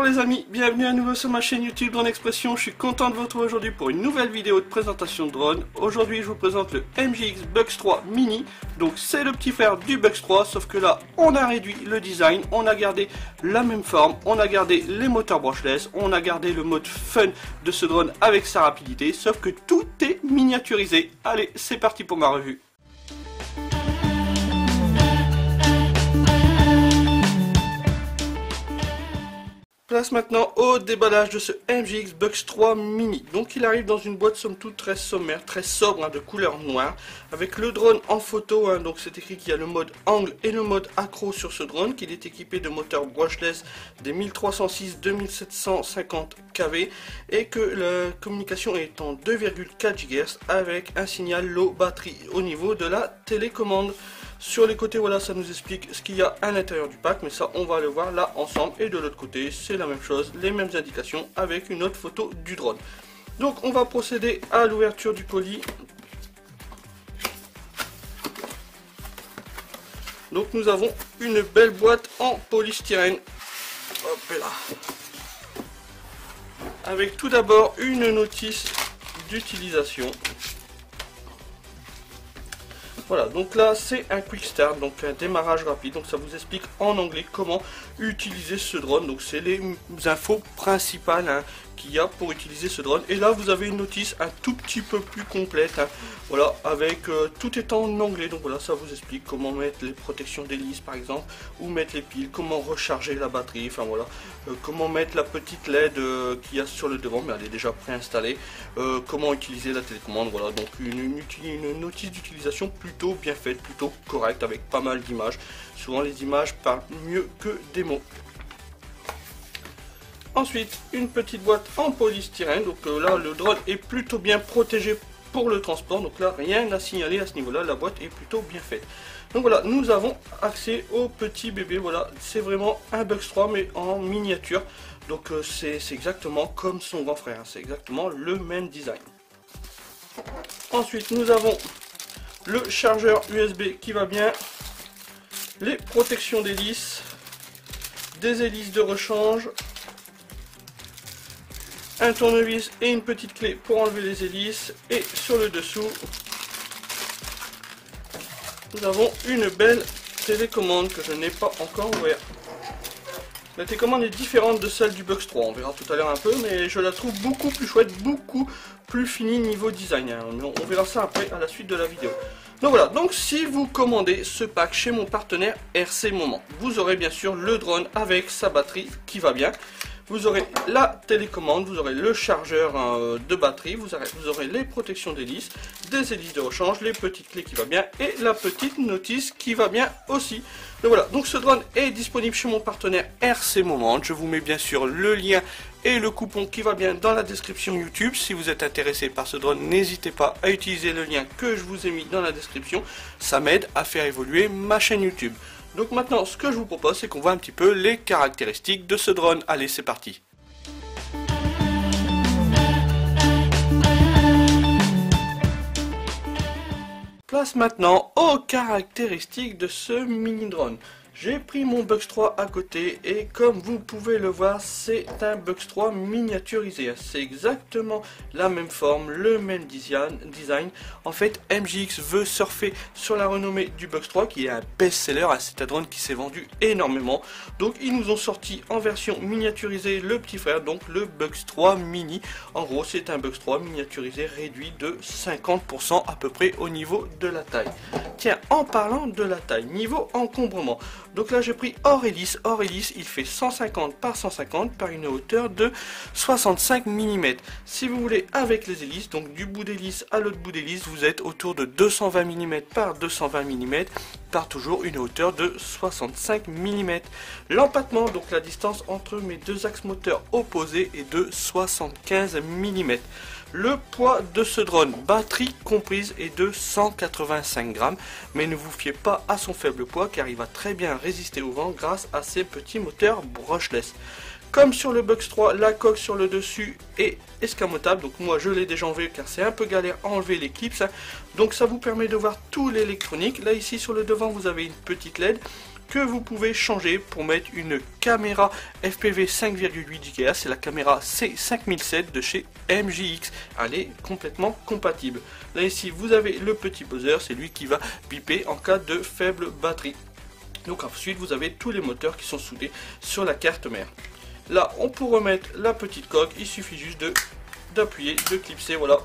les amis, bienvenue à nouveau sur ma chaîne YouTube Drone Expression. Je suis content de vous retrouver aujourd'hui pour une nouvelle vidéo de présentation de drone. Aujourd'hui je vous présente le MJX Bugs 3 Mini. Donc c'est le petit frère du Bugs 3, sauf que là on a réduit le design, on a gardé la même forme, on a gardé les moteurs brushless, on a gardé le mode fun de ce drone avec sa rapidité, sauf que tout est miniaturisé. Allez, c'est parti pour ma revue. Place maintenant au déballage de ce MJX Bugs 3 Mini. Donc il arrive dans une boîte somme toute très sommaire, très sobre, de couleur noire, avec le drone en photo. Donc c'est écrit qu'il y a le mode angle et le mode accro sur ce drone, qu'il est équipé de moteurs brushless des 1306-2750 kV et que la communication est en 2,4 GHz avec un signal low batterie au niveau de la télécommande. Sur les côtés, voilà, ça nous explique ce qu'il y a à l'intérieur du pack, mais ça on va le voir là ensemble. Et de l'autre côté c'est la même chose, les mêmes indications avec une autre photo du drone. Donc on va procéder à l'ouverture du colis. Donc nous avons une belle boîte en polystyrène. Hop là. Avec tout d'abord une notice d'utilisation. Voilà, donc là c'est un quick start, donc un démarrage rapide, donc ça vous explique en anglais comment utiliser ce drone. Donc c'est les infos principales qu'il y a pour utiliser ce drone. Et là vous avez une notice un tout petit peu plus complète, voilà, avec tout est en anglais. Donc voilà, ça vous explique comment mettre les protections d'hélice par exemple, où mettre les piles, comment recharger la batterie, enfin voilà, comment mettre la petite LED qu'il y a sur le devant, mais elle est déjà préinstallée, comment utiliser la télécommande. Voilà, donc une notice d'utilisation plutôt bien faite, plutôt correcte, avec pas mal d'images. Souvent les images parlent mieux que des mots. Ensuite, une petite boîte en polystyrène. Donc là, le drone est plutôt bien protégé pour le transport. Donc là, rien à signaler à ce niveau-là. La boîte est plutôt bien faite. Donc voilà, nous avons accès au petit bébé. Voilà, c'est vraiment un Bugs 3 mais en miniature. Donc c'est exactement comme son grand frère. C'est exactement le même design. Ensuite, nous avons le chargeur USB qui va bien, les protections d'hélice, des hélices de rechange, un tournevis et une petite clé pour enlever les hélices. Et sur le dessous, nous avons une belle télécommande que je n'ai pas encore ouverte. La télécommande est différente de celle du Bugs 3, on verra tout à l'heure un peu, mais je la trouve beaucoup plus chouette, beaucoup plus finie niveau design. On verra ça après à la suite de la vidéo. Donc voilà, donc si vous commandez ce pack chez mon partenaire RC Moment, vous aurez bien sûr le drone avec sa batterie qui va bien. Vous aurez la télécommande, vous aurez le chargeur de batterie, vous aurez les protections d'hélice, des hélices de rechange, les petites clés qui va bien et la petite notice qui va bien aussi. Donc voilà, donc ce drone est disponible chez mon partenaire RC Moment. Je vous mets bien sûr le lien et le coupon qui va bien dans la description YouTube. Si vous êtes intéressé par ce drone, n'hésitez pas à utiliser le lien que je vous ai mis dans la description. Ça m'aide à faire évoluer ma chaîne YouTube. Donc maintenant, ce que je vous propose, c'est qu'on voit un petit peu les caractéristiques de ce drone. Allez, c'est parti. Place maintenant aux caractéristiques de ce mini drone. J'ai pris mon Bugs 3 à côté et comme vous pouvez le voir, c'est un Bugs 3 miniaturisé. C'est exactement la même forme, le même design. En fait, MJX veut surfer sur la renommée du Bugs 3 qui est un best-seller. C'est un drone qui s'est vendu énormément. Donc ils nous ont sorti en version miniaturisée le petit frère, donc le Bugs 3 Mini. En gros, c'est un Bugs 3 miniaturisé réduit de 50% à peu près au niveau de la taille. Tiens, en parlant de la taille, niveau encombrement. Donc là j'ai pris hors hélice, il fait 150 par 150 par une hauteur de 65 mm. Si vous voulez avec les hélices, donc du bout d'hélice à l'autre bout d'hélice, vous êtes autour de 220 mm par 220 mm par toujours une hauteur de 65 mm. L'empattement, donc la distance entre mes deux axes moteurs opposés est de 75 mm. Le poids de ce drone, batterie comprise, est de 185 grammes, mais ne vous fiez pas à son faible poids car il va très bien résister au vent grâce à ses petits moteurs brushless. Comme sur le Bugs 3, la coque sur le dessus est escamotable, donc moi je l'ai déjà enlevé car c'est un peu galère à enlever les clips, donc ça vous permet de voir tout l'électronique. Là ici sur le devant vous avez une petite LED, que vous pouvez changer pour mettre une caméra FPV 5,8 GHz. C'est la caméra C5007 de chez MJX. Elle est complètement compatible. Là ici vous avez le petit buzzer, c'est lui qui va biper en cas de faible batterie. Donc ensuite vous avez tous les moteurs qui sont soudés sur la carte mère. Là on peut remettre la petite coque, il suffit juste d'appuyer, de clipser, voilà.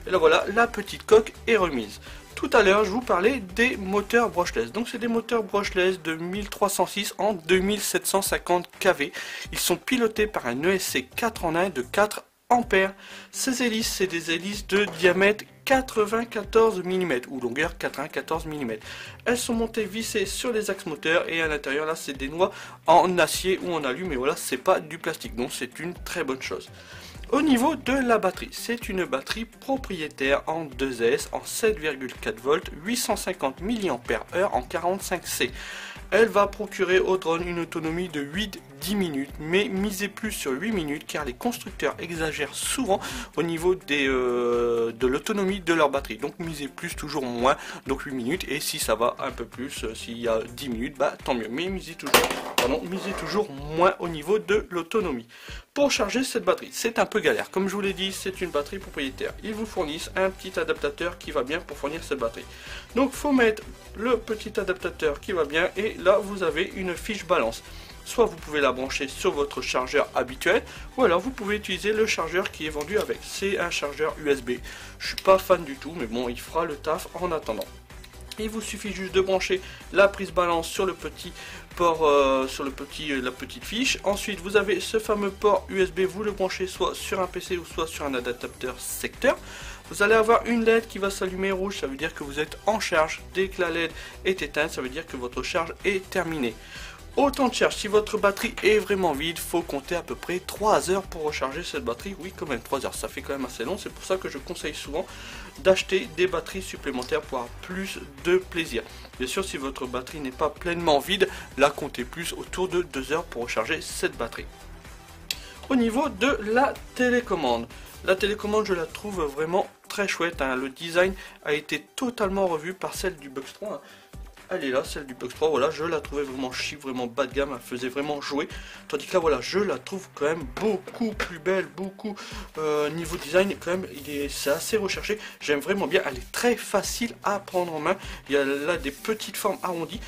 Et là voilà, la petite coque est remise. Tout à l'heure je vous parlais des moteurs brushless. Donc c'est des moteurs brushless de 1306 en 2750 kV. Ils sont pilotés par un ESC 4 en 1 de 4 ampères. Ces hélices, c'est des hélices de diamètre 94 mm ou longueur 94 mm. Elles sont montées vissées sur les axes moteurs et à l'intérieur là c'est des noix en acier ou en alu, mais voilà, c'est pas du plastique, donc c'est une très bonne chose. Au niveau de la batterie, c'est une batterie propriétaire en 2S en 7,4 volts, 850 mAh en 45C. Elle va procurer au drone une autonomie de 8-10 minutes, mais misez plus sur 8 minutes car les constructeurs exagèrent souvent au niveau de l'autonomie de leur batterie. Donc misez plus, toujours moins, donc 8 minutes, et si ça va un peu plus, s'il y a 10 minutes, bah tant mieux, mais misez toujours moins au niveau de l'autonomie. Pour charger cette batterie, c'est un peu galère, comme je vous l'ai dit, c'est une batterie propriétaire. Ils vous fournissent un petit adaptateur qui va bien pour fournir cette batterie. Donc il faut mettre le petit adaptateur qui va bien, et là vous avez une fiche balance. Soit vous pouvez la brancher sur votre chargeur habituel, ou alors vous pouvez utiliser le chargeur qui est vendu avec. C'est un chargeur USB. Je suis pas fan du tout, mais bon, il fera le taf en attendant. Il vous suffit juste de brancher la prise balance sur le petit port, sur la petite fiche. Ensuite vous avez ce fameux port USB, vous le branchez soit sur un PC ou soit sur un adaptateur secteur. Vous allez avoir une LED qui va s'allumer rouge, ça veut dire que vous êtes en charge. Dès que la LED est éteinte, ça veut dire que votre charge est terminée. Autant de charge, si votre batterie est vraiment vide, faut compter à peu près 3 heures pour recharger cette batterie. Oui, quand même 3 heures, ça fait quand même assez long. C'est pour ça que je conseille souvent d'acheter des batteries supplémentaires pour avoir plus de plaisir. Bien sûr, si votre batterie n'est pas pleinement vide, là comptez plus, autour de 2 heures pour recharger cette batterie. Au niveau de la télécommande, je la trouve vraiment très chouette, hein. Le design a été totalement revu par celle du Bugs 3. Elle est là, celle du Bugs 3, voilà, je la trouvais vraiment chic, vraiment bas de gamme, elle faisait vraiment jouer. Tandis que là, voilà, je la trouve quand même beaucoup plus belle, beaucoup niveau design, quand même, c'est assez recherché. J'aime vraiment bien, elle est très facile à prendre en main. Il y a là des petites formes arrondies.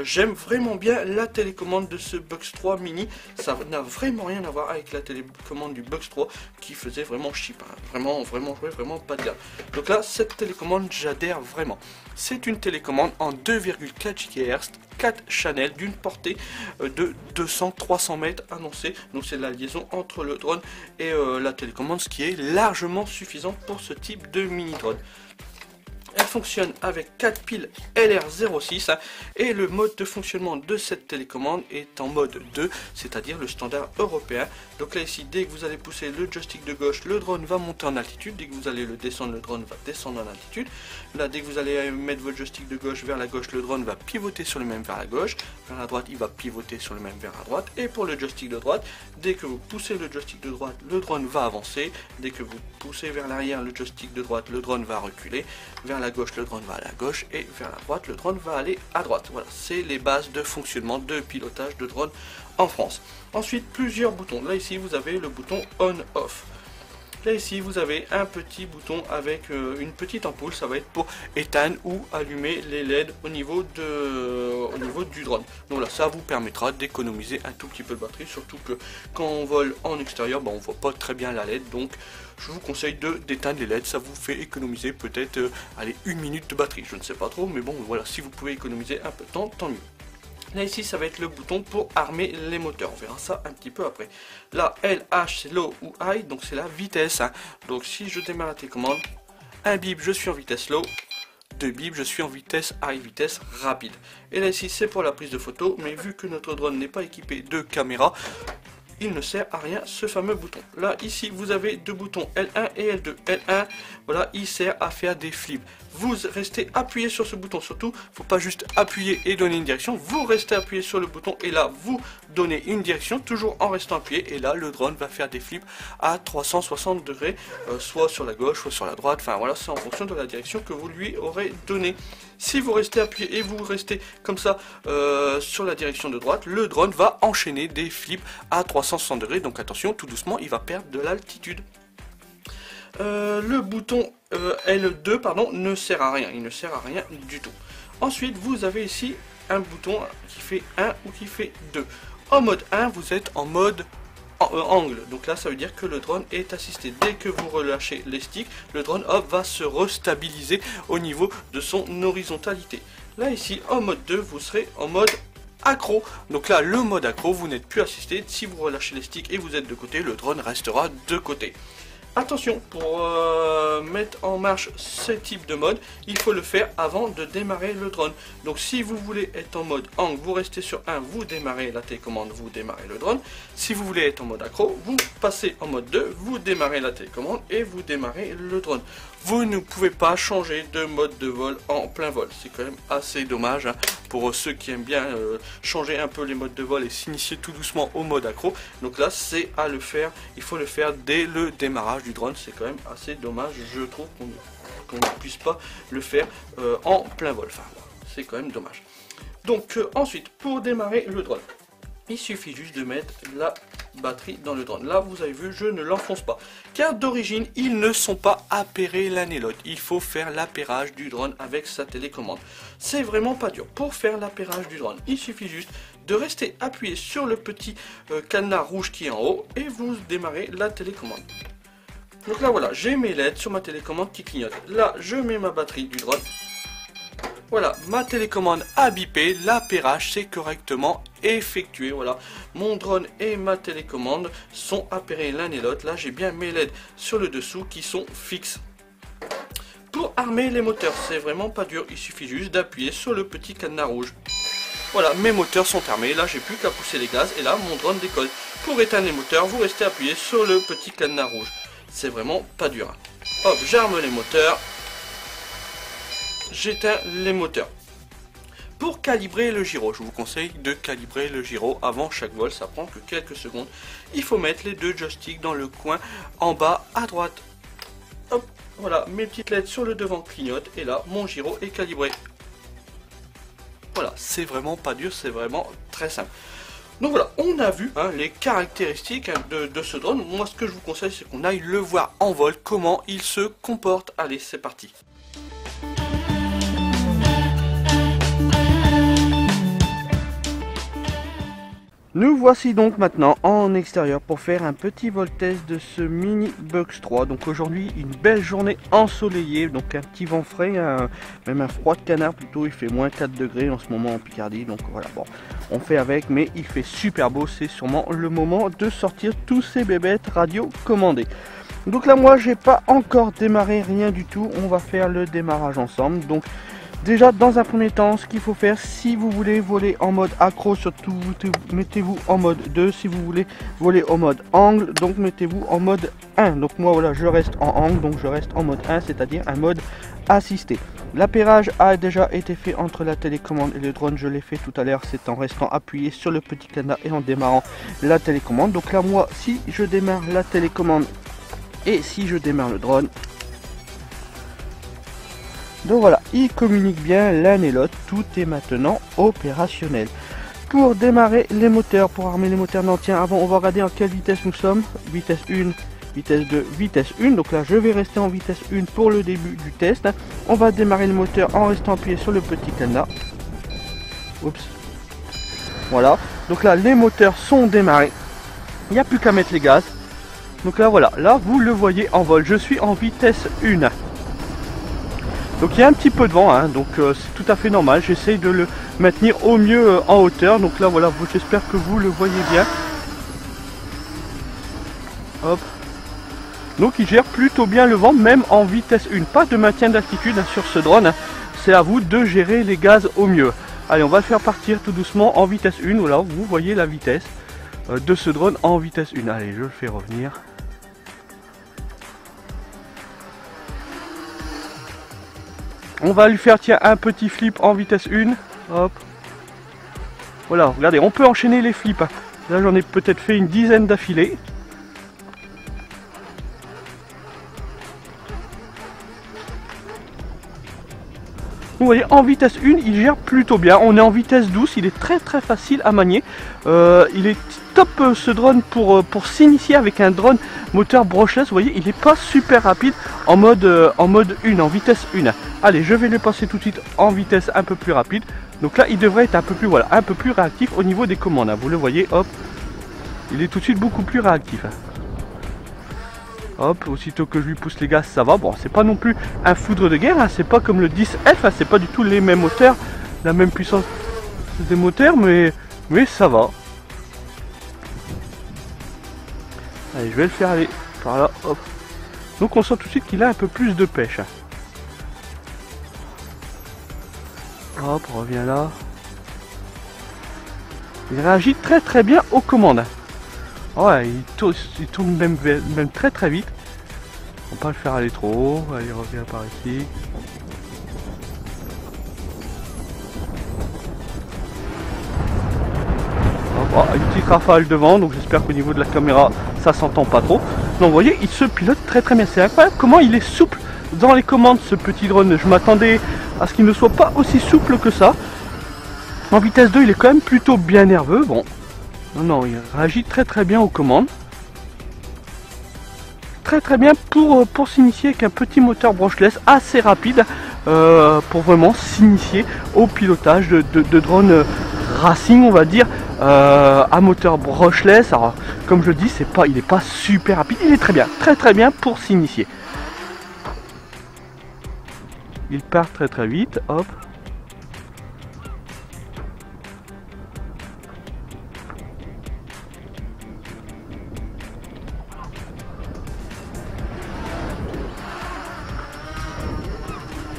J'aime vraiment bien la télécommande de ce Bugs 3 mini. Ça n'a vraiment rien à voir avec la télécommande du Bugs 3 qui faisait vraiment cheap, hein. Vraiment jouer, vraiment pas de gamme. Donc là, cette télécommande, j'adhère vraiment. C'est une télécommande en 2,4 GHz, 4 channels d'une portée de 200-300 mètres annoncée. Donc c'est la liaison entre le drone et la télécommande, ce qui est largement suffisant pour ce type de mini drone. Elle fonctionne avec 4 piles LR06, hein, et le mode de fonctionnement de cette télécommande est en mode 2, c'est-à-dire le standard européen. Donc là ici, dès que vous allez pousser le joystick de gauche, le drone va monter en altitude. Dès que vous allez le descendre, le drone va descendre en altitude. Là, dès que vous allez mettre votre joystick de gauche vers la gauche, le drone va pivoter sur le même vers la gauche. Vers la droite, il va pivoter sur le même vers la droite. Et pour le joystick de droite, dès que vous poussez le joystick de droite, le drone va avancer. Dès que vous poussez vers l'arrière le joystick de droite, le drone va reculer. Vers la gauche, le drone va à la gauche, et vers la droite, le drone va aller à droite. Voilà, c'est les bases de fonctionnement, de pilotage de drone en France. Ensuite, plusieurs boutons. Là ici, vous avez le bouton on-off. Là ici, vous avez un petit bouton avec une petite ampoule. Ça va être pour éteindre ou allumer les LED au niveau du drone. Donc là, ça vous permettra d'économiser un tout petit peu de batterie. Surtout que quand on vole en extérieur, on voit pas très bien la LED. Donc je vous conseille d'éteindre les LED. Ça vous fait économiser peut-être allez, 1 minute de batterie. Je ne sais pas trop, mais bon, voilà, si vous pouvez économiser un peu de temps, tant mieux. Là ici, ça va être le bouton pour armer les moteurs. On verra ça un petit peu après. Là, LH, c'est low ou high, donc c'est la vitesse, hein. Donc si je démarre la télécommande, un bip, je suis en vitesse low. 2 bip, je suis en vitesse high, vitesse rapide. Et là ici, c'est pour la prise de photo. Mais vu que notre drone n'est pas équipé de caméra, il ne sert à rien ce fameux bouton. Là, ici, vous avez deux boutons L1 et L2. L1, voilà, il sert à faire des flips. Vous restez appuyé sur ce bouton, surtout, faut pas juste appuyer et donner une direction. Vous restez appuyé sur le bouton et là, vous donnez une direction, toujours en restant appuyé. Et là, le drone va faire des flips à 360 degrés, soit sur la gauche, soit sur la droite. Enfin, voilà, c'est en fonction de la direction que vous lui aurez donnée. Si vous restez appuyé et vous restez comme ça sur la direction de droite, le drone va enchaîner des flips à 360 degrés. Donc attention, tout doucement, il va perdre de l'altitude. Le bouton L2 pardon, ne sert à rien, il ne sert à rien du tout. Ensuite, vous avez ici un bouton qui fait 1 ou qui fait 2. En mode 1, vous êtes en mode angle, donc là ça veut dire que le drone est assisté. Dès que vous relâchez les sticks, le drone hop, va se restabiliser au niveau de son horizontalité. Là ici en mode 2, vous serez en mode accro. Donc là le mode accro, vous n'êtes plus assisté. Si vous relâchez les sticks et vous êtes de côté, le drone restera de côté. Attention, pour mettre en marche ce type de mode, il faut le faire avant de démarrer le drone. Donc si vous voulez être en mode angle, vous restez sur 1, vous démarrez la télécommande, vous démarrez le drone. Si vous voulez être en mode accro, vous passez en mode 2, vous démarrez la télécommande et vous démarrez le drone. Vous ne pouvez pas changer de mode de vol en plein vol. C'est quand même assez dommage hein, pour ceux qui aiment bien changer un peu les modes de vol et s'initier tout doucement au mode accro. Donc là, c'est à le faire. Il faut le faire dès le démarrage du drone. C'est quand même assez dommage, je trouve, qu'on ne puisse pas le faire en plein vol. Enfin, c'est quand même dommage. Donc ensuite, pour démarrer le drone, il suffit juste de mettre la batterie dans le drone. Là, vous avez vu, je ne l'enfonce pas. Car d'origine, ils ne sont pas appairés l'un et l'autre. Il faut faire l'appairage du drone avec sa télécommande. C'est vraiment pas dur. Pour faire l'appairage du drone, il suffit juste de rester appuyé sur le petit cadenas rouge qui est en haut et vous démarrez la télécommande. Donc là, voilà, j'ai mes LED sur ma télécommande qui clignotent. Là, je mets ma batterie du drone. Voilà, ma télécommande a bipé, l'appairage s'est correctement effectué. Voilà, mon drone et ma télécommande sont appairés l'un et l'autre. Là, j'ai bien mes LED sur le dessous qui sont fixes. Pour armer les moteurs, c'est vraiment pas dur. Il suffit juste d'appuyer sur le petit cadenas rouge. Voilà, mes moteurs sont armés. Là, j'ai plus qu'à pousser les gaz et là, mon drone décolle. Pour éteindre les moteurs, vous restez appuyé sur le petit cadenas rouge. C'est vraiment pas dur. Hop, j'arme les moteurs. J'éteins les moteurs. Pour calibrer le gyro, je vous conseille de calibrer le gyro avant chaque vol, ça prend que quelques secondes. Il faut mettre les deux joysticks dans le coin en bas à droite. Hop, voilà, mes petites LED sur le devant clignotent et là, mon gyro est calibré. Voilà, c'est vraiment pas dur, c'est vraiment très simple. Donc voilà, on a vu hein, les caractéristiques hein, de ce drone. Moi, ce que je vous conseille, c'est qu'on aille le voir en vol, comment il se comporte. Allez, c'est parti. Nous voici donc maintenant en extérieur pour faire un petit vol test de ce Mini Bugs 3. Donc aujourd'hui une belle journée ensoleillée, donc un petit vent frais, même un froid de canard plutôt, il fait moins 4 degrés en ce moment en Picardie. Donc voilà, bon, on fait avec, mais il fait super beau, c'est sûrement le moment de sortir tous ces bébêtes radio commandées. Donc là moi j'ai pas encore démarré rien du tout, on va faire le démarrage ensemble. Donc déjà, dans un premier temps, ce qu'il faut faire, si vous voulez voler en mode accro, surtout mettez-vous en mode 2. Si vous voulez voler en mode angle, donc mettez-vous en mode 1. Donc moi, voilà, je reste en angle, donc je reste en mode 1, c'est-à-dire un mode assisté. L'appairage a déjà été fait entre la télécommande et le drone, je l'ai fait tout à l'heure, c'est en restant appuyé sur le petit cadenas et en démarrant la télécommande. Donc là, moi, si je démarre la télécommande et si je démarre le drone, donc voilà, ils communiquent bien l'un et l'autre, tout est maintenant opérationnel. Pour démarrer les moteurs, pour armer les moteurs, non tiens, avant on va regarder en quelle vitesse nous sommes. Vitesse 1, vitesse 2, vitesse 1, donc là je vais rester en vitesse 1 pour le début du test. On va démarrer le moteur en restant appuyé sur le petit cadenas. Oups. Voilà, donc là les moteurs sont démarrés, il n'y a plus qu'à mettre les gaz. Donc là voilà, là vous le voyez en vol, je suis en vitesse 1. Donc il y a un petit peu de vent, hein, donc c'est tout à fait normal. J'essaye de le maintenir au mieux en hauteur. Donc là voilà, j'espère que vous le voyez bien. Hop. Donc il gère plutôt bien le vent, même en vitesse 1. Pas de maintien d'altitude hein, sur ce drone. Hein. C'est à vous de gérer les gaz au mieux. Allez, on va le faire partir tout doucement en vitesse 1. Voilà, vous voyez la vitesse. de ce drone en vitesse 1. Allez, je le fais revenir. On va lui faire tiens un petit flip en vitesse 1. Hop. Voilà, regardez, on peut enchaîner les flips. Là j'en ai peut-être fait une dizaine d'affilée. Vous voyez, en vitesse 1, il gère plutôt bien. On est en vitesse douce, il est très facile à manier. Il est top ce drone pour s'initier avec un drone moteur brushless. Vous voyez, il n'est pas super rapide en mode 1, en vitesse 1. Allez, je vais le passer tout de suite en vitesse un peu plus rapide. Donc là, il devrait être un peu plus, voilà, un peu plus réactif au niveau des commandes. Vous le voyez, hop, il est tout de suite beaucoup plus réactif. Hop, aussitôt que je lui pousse les gaz, ça va. Bon, c'est pas non plus un foudre de guerre, hein. C'est pas comme le 10F, hein. C'est pas du tout les mêmes moteurs, la même puissance des moteurs, mais ça va. Allez, je vais le faire aller par là, hop. Donc on sent tout de suite qu'il a un peu plus de pêche. Hop, on revient là. Il réagit très bien aux commandes. Ouais, il tourne même très vite. On va pas le faire aller trop haut. Allez, revient par ici. Hop, oh, une petite rafale devant, donc j'espère qu'au niveau de la caméra ça s'entend pas trop. Donc vous voyez, il se pilote très bien. C'est incroyable comment il est souple dans les commandes, ce petit drone. Je m'attendais à ce qu'il ne soit pas aussi souple que ça. En vitesse 2, il est quand même plutôt bien nerveux. Bon, non, il réagit très bien aux commandes. Très bien pour s'initier avec un petit moteur brushless assez rapide pour vraiment s'initier au pilotage de drones racing, on va dire, à moteur brushless. Alors, comme je dis, il n'est pas super rapide, il est très bien pour s'initier. Il part très vite, hop.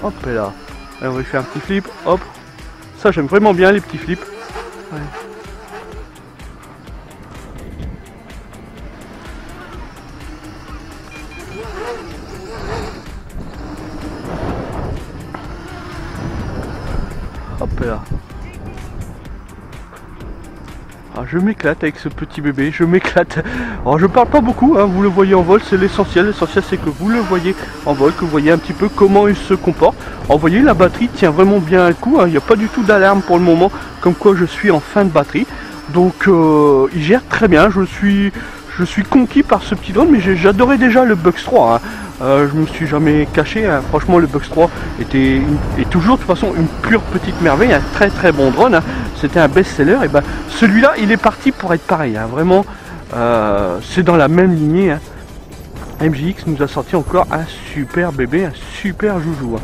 Hop là. Allez, on va lui faire un petit flip, hop. Ça j'aime vraiment bien les petits flips. Ouais. Hop là. Ah, je m'éclate avec ce petit bébé, je m'éclate. Alors je parle pas beaucoup, hein, vous le voyez en vol, c'est l'essentiel. L'essentiel c'est que vous le voyez en vol, que vous voyez un petit peu comment il se comporte. Alors vous voyez, la batterie tient vraiment bien un coup, hein. Il n'y a pas du tout d'alarme pour le moment, comme quoi je suis en fin de batterie. Donc il gère très bien, je suis conquis par ce petit drone, mais j'adorais déjà le Bugs 3. Hein. Je me suis jamais caché, hein. Franchement le Bugs 3 est toujours de toute façon une pure petite merveille, un très bon drone. Hein. C'était un best-seller, et ben celui-là il est parti pour être pareil, hein. Vraiment c'est dans la même lignée. Hein. MJX nous a sorti encore un super bébé, un super joujou. Hein.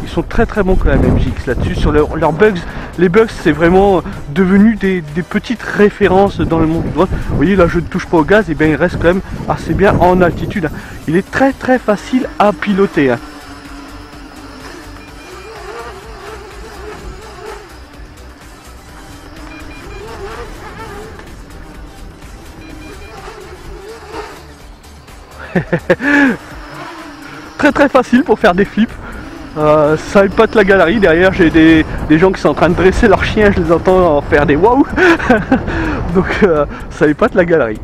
Ils sont très bons quand même MJX là-dessus, sur leurs bugs. Les bugs c'est vraiment devenu des petites références dans le monde du drone. Vous voyez là je ne touche pas au gaz, et bien il reste quand même assez bien en altitude. Hein. Il est très facile à piloter. Hein. très facile pour faire des flips. Ça épate la galerie. Derrière j'ai des gens qui sont en train de dresser leurs chiens, je les entends faire des waouh. Donc ça épate la galerie.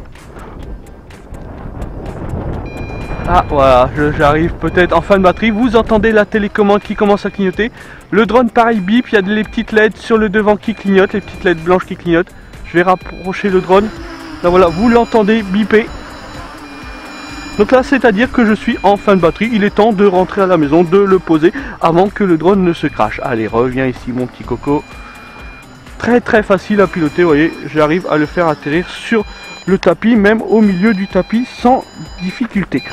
Ah voilà, j'arrive peut-être en fin de batterie. Vous entendez la télécommande qui commence à clignoter. Le drone pareil bip, il y a les petites LED sur le devant qui clignotent, les petites LED blanches qui clignotent. Je vais rapprocher le drone. Là voilà, vous l'entendez biper. Donc là c'est à dire que je suis en fin de batterie. Il est temps de rentrer à la maison, de le poser avant que le drone ne se crache. Allez, reviens ici mon petit coco. Très facile à piloter, vous voyez, j'arrive à le faire atterrir sur le tapis, même au milieu du tapis sans difficulté.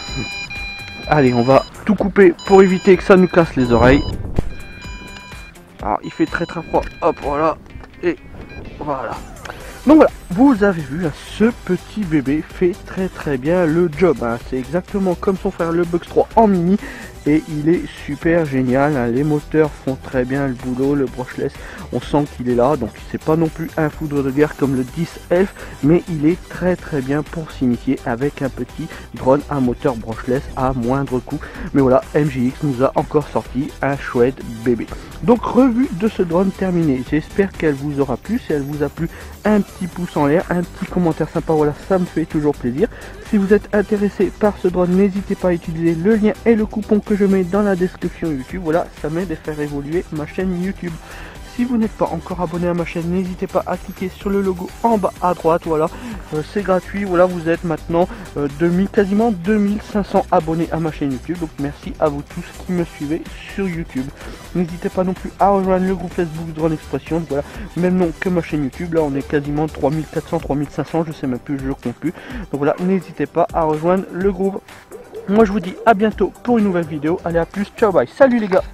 Allez, on va tout couper pour éviter que ça nous casse les oreilles. Alors il fait très froid, hop voilà, et voilà. Donc voilà, Vous avez vu, ce petit bébé fait très bien le job. C'est exactement comme son frère le Bugs 3 en mini. Et il est super génial, les moteurs font très bien le boulot, le brushless, on sent qu'il est là, donc c'est pas non plus un foudre de guerre comme le 10 Elf, mais il est très bien pour s'initier avec un petit drone à moteur brushless à moindre coût. Mais voilà, MJX nous a encore sorti un chouette bébé. Donc revue de ce drone terminée, j'espère qu'elle vous aura plu. Si elle vous a plu, un petit pouce en l'air, un petit commentaire sympa, voilà, ça me fait toujours plaisir. Si vous êtes intéressé par ce drone, n'hésitez pas à utiliser le lien et le coupon que je mets dans la description YouTube. Voilà, ça m'aide à faire évoluer ma chaîne YouTube. Si vous n'êtes pas encore abonné à ma chaîne, n'hésitez pas à cliquer sur le logo en bas à droite. Voilà, c'est gratuit. Voilà, vous êtes maintenant quasiment 2500 abonnés à ma chaîne YouTube. Donc merci à vous tous qui me suivez sur YouTube. N'hésitez pas non plus à rejoindre le groupe Facebook Drone Expression. Voilà, même nom que ma chaîne YouTube. Là, on est quasiment 3400, 3500, je sais même plus, je ne compte plus. Donc voilà, n'hésitez pas à rejoindre le groupe. Moi, je vous dis à bientôt pour une nouvelle vidéo. Allez, à plus, ciao, bye. Salut les gars.